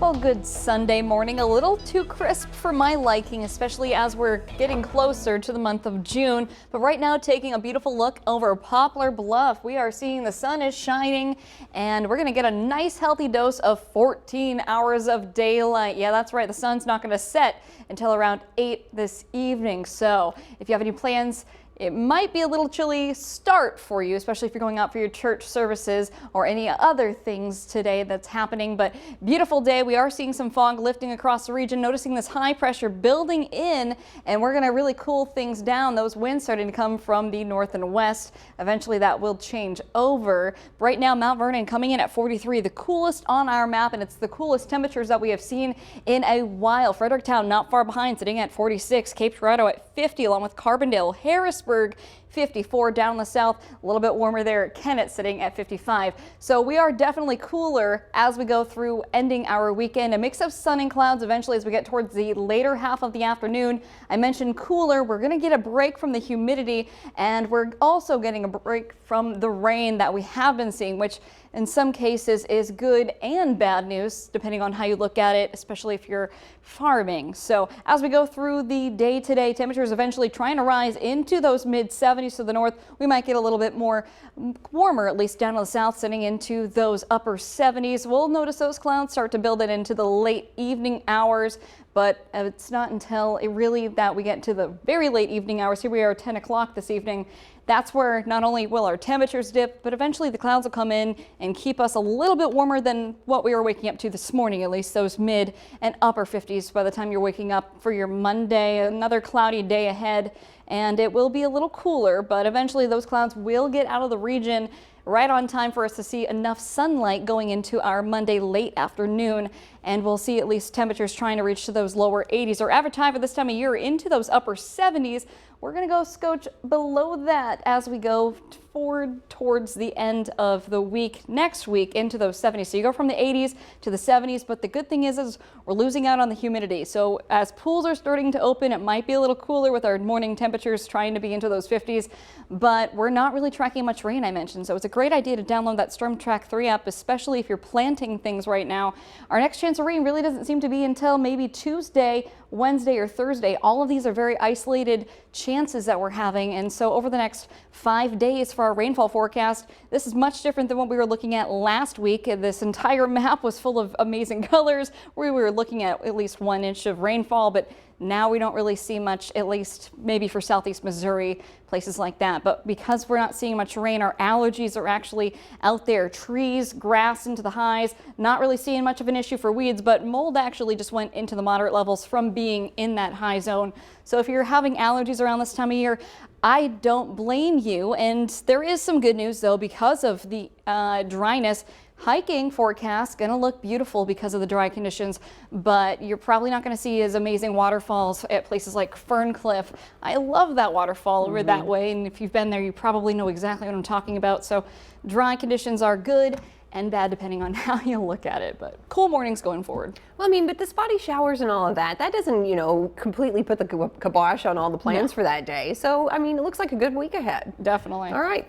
Well, good Sunday morning. A little too crisp for my liking, especially as we're getting closer to the month of June. But right now, taking a beautiful look over Poplar Bluff, we are seeing the sun is shining and we're going to get a nice healthy dose of 14 hours of daylight. Yeah, that's right. The sun's not going to set until around 8 this evening. So if you have any plans, it might be a little chilly start for you, especially if you're going out for your church services or any other things today that's happening. But beautiful day. We are seeing some fog lifting across the region, noticing this high pressure building in, and we're going to really cool things down. Those winds starting to come from the north and west. Eventually that will change over. Right now, Mount Vernon coming in at 43, the coolest on our map, and it's the coolest temperatures that we have seen in a while. Fredericktown not far behind, sitting at 46, Cape Girardeau at 50, along with Carbondale, Harrisburg 54, down in the south, a little bit warmer there at Kennett, sitting at 55. So we are definitely cooler as we go through ending our weekend. A mix of sun and clouds eventually as we get towards the later half of the afternoon. I mentioned cooler. We're going to get a break from the humidity, and we're also getting a break from the rain that we have been seeing, which in some cases is good and bad news, depending on how you look at it, especially if you're farming. So as we go through the day today, temperatures eventually trying to rise into those mid 70s to the north. We might get a little bit more warmer, at least down to the south, sitting into those upper 70s. We'll notice those clouds start to build it into the late evening hours, but it's not until that we get to the very late evening hours. Here we are at 10 o'clock this evening. That's where not only will our temperatures dip, but eventually the clouds will come in and keep us a little bit warmer than what we were waking up to this morning, at least those mid and upper 50s by the time you're waking up for your Monday. Another cloudy day ahead, and it will be a little cooler, but eventually those clouds will get out of the region right on time for us to see enough sunlight going into our Monday late afternoon. And we'll see at least temperatures trying to reach to those lower 80s. Our average time for this time of year into those upper 70s. We're going to go scotch below that as we go forward towards the end of the week, next week, into those 70s. So you go from the 80s to the 70s, but the good thing is we're losing out on the humidity. So as pools are starting to open, it might be a little cooler with our morning temperatures trying to be into those 50s, but we're not really tracking much rain, I mentioned. So it's a great idea to download that Storm Track 3 app, especially if you're planting things right now. Our next chance of rain really doesn't seem to be until maybe Tuesday, Wednesday, or Thursday. All of these are very isolated chances that we're having, and so over the next 5 days for our rainfall forecast, this is much different than what we were looking at last week. This entire map was full of amazing colors. We were looking at least 1 inch of rainfall, but now we don't really see much, at least maybe for southeast Missouri, places like that. But because we're not seeing much rain, our allergies are actually out there. Trees, grass into the highs, not really seeing much of an issue for weeds, but mold actually just went into the moderate levels from being in that high zone. So if you're having allergies around this time of year, I don't blame you. And there is some good news though, because of the dryness. Hiking forecast going to look beautiful because of the dry conditions, but you're probably not going to see as amazing waterfalls at places like Ferncliff. I love that waterfall over that way, and if you've been there, you probably know exactly what I'm talking about. So dry conditions are good and bad depending on how you look at it, but cool mornings going forward. Well, I mean, but the spotty showers and all of that doesn't, completely put the kibosh on all the plans for that day. So, I mean, it looks like a good week ahead. Definitely. All right.